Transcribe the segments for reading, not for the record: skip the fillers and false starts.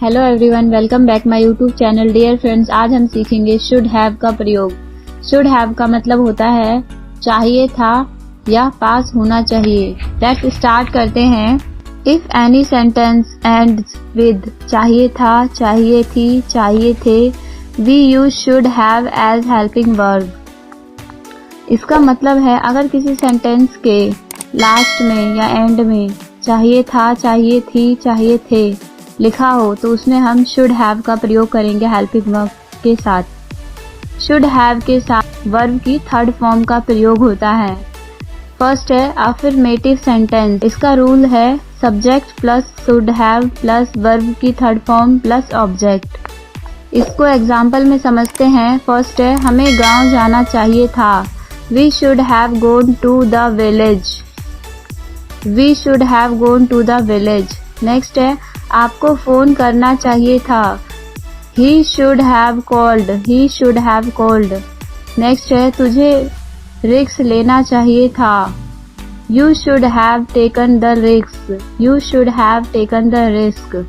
Hello everyone, welcome back my YouTube channel. Dear friends, आज हम सीखेंगे शुड हैव का प्रयोग। शुड हैव का मतलब होता है चाहिए था या पास होना चाहिए। लेट्स स्टार्ट करते हैं। If any sentence ends with चाहिए था, चाहिए थी, चाहिए थे, we use should have as helping verb. इसका मतलब है अगर किसी सेंटेंस के लास्ट में या एंड में चाहिए था, चाहिए थी, चाहिए थे लिखा हो तो उसमें हम शुड हैव का प्रयोग करेंगे हेल्पिंग वर्ब के साथ। शुड हैव के साथ वर्ब की थर्ड फॉर्म का प्रयोग होता है। फर्स्ट है अफर्मेटिव सेंटेंस। इसका रूल है subject plus should have plus verb की थर्ड फॉर्म प्लस ऑब्जेक्ट। इसको एग्जाम्पल में समझते हैं। फर्स्ट है हमें गांव जाना चाहिए था, we should have gone to the village, we should have gone to the village. Next है आपको फोन करना चाहिए था, he should have called, he should have called. Next है तुझे रिस्क लेना चाहिए था, you should have taken the risk, you should have taken the risk.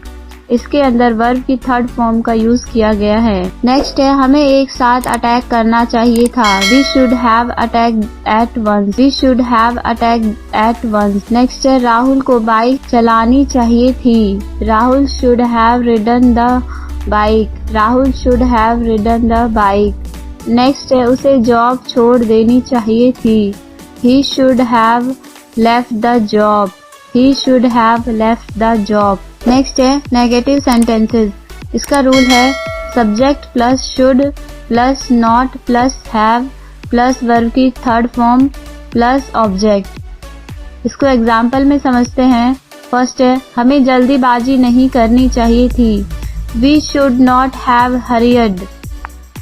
इसके अंदर वर्ब की थर्ड फॉर्म का यूज किया गया है। नेक्स्ट है हमें एक साथ अटैक करना चाहिए था, we should have attack at once, we should have attack at once. Next है राहुल को बाइक चलानी चाहिए थी, Rahul should have ridden the bike, Rahul should have ridden the bike. Next है उसे जॉब छोड़ देनी चाहिए थी, he should have left the job, he should have left the job. Next है नेगेटिव सेंटेंसेस। इसका रूल है subject plus should plus not plus have plus verb की थर्ड फॉर्म प्लस ऑब्जेक्ट। इसको एग्जाम्पल में समझते हैं। फर्स्ट है हमें जल्दीबाजी नहीं करनी चाहिए थी, we should not have hurried,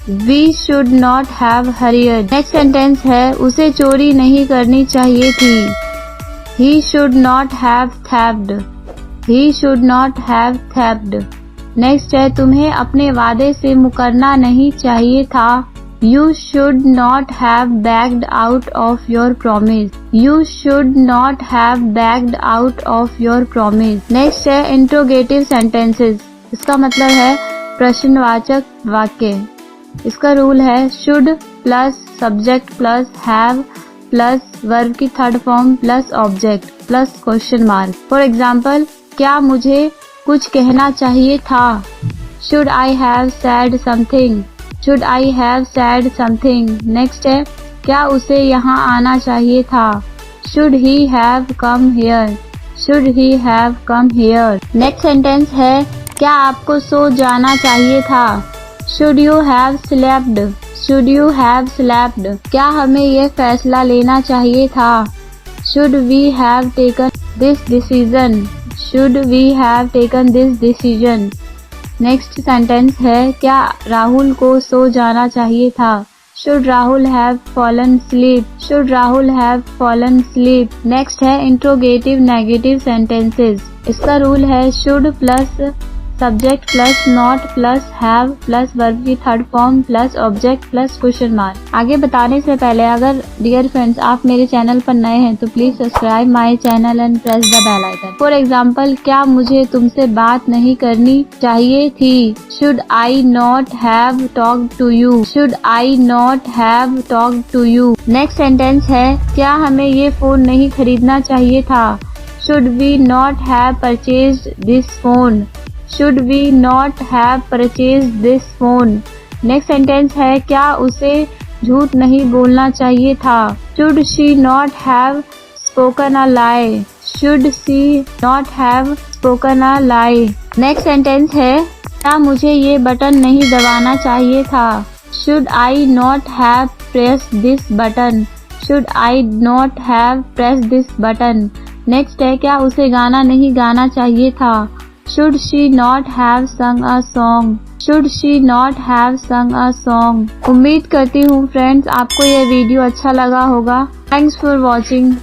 we should not have hurried. Next sentence है उसे चोरी नहीं करनी चाहिए थी, he should not have theft, he should not have theft। Next है तुम्हें अपने वादे से मुकरना नहीं चाहिए था, you should not have backed out of your promise, you should not have backed out of your promise। Next है इंट्रोगेटिव सेंटेंसेस। इसका मतलब है प्रश्नवाचक वाक्य। इसका रूल है should plus subject plus have plus verb की third form plus object plus question mark. For example क्या मुझे कुछ कहना चाहिए था, should I have said something, should I have said something. Next है क्या उसे यहाँ आना चाहिए था, should he have come here, should he have come here. Next sentence है क्या आपको सो जाना चाहिए था, should you have slept, should you have slept. क्या हमें ये फैसला लेना चाहिए था, should we have taken this decision, should we have taken this decision। Next sentence है क्या राहुल को सो जाना चाहिए था, should Rahul have fallen asleep, should Rahul have fallen asleep। Next है इंट्रोगेटिव नेगेटिव सेंटेंसेस। इसका रूल है should plus subject plus not plus have plus verb की third form plus object plus question mark. आगे बताने से पहले अगर डियर फ्रेंड्स आप मेरे चैनल पर नए हैं तो please subscribe my channel and press the bell icon. For example क्या मुझे तुमसे बात नहीं करनी चाहिए थी, should I not have talked to you, should I not have talked to you. Next sentence है क्या हमें ये फोन नहीं खरीदना चाहिए था, should we not have purchased this phone, should we not have purchased this phone। Next sentence है क्या उसे झूठ नहीं बोलना चाहिए था, should she not have spoken a lie, should she not have spoken a lie। Next sentence है क्या मुझे ये बटन नहीं दबाना चाहिए था, should I not have pressed this button, should I not have pressed this button। Next है क्या उसे गाना नहीं गाना चाहिए था, should she not have sung a song, should she not have sung a song। उम्मीद करती हूँ फ्रेंड्स आपको यह वीडियो अच्छा लगा होगा। Thanks for watching.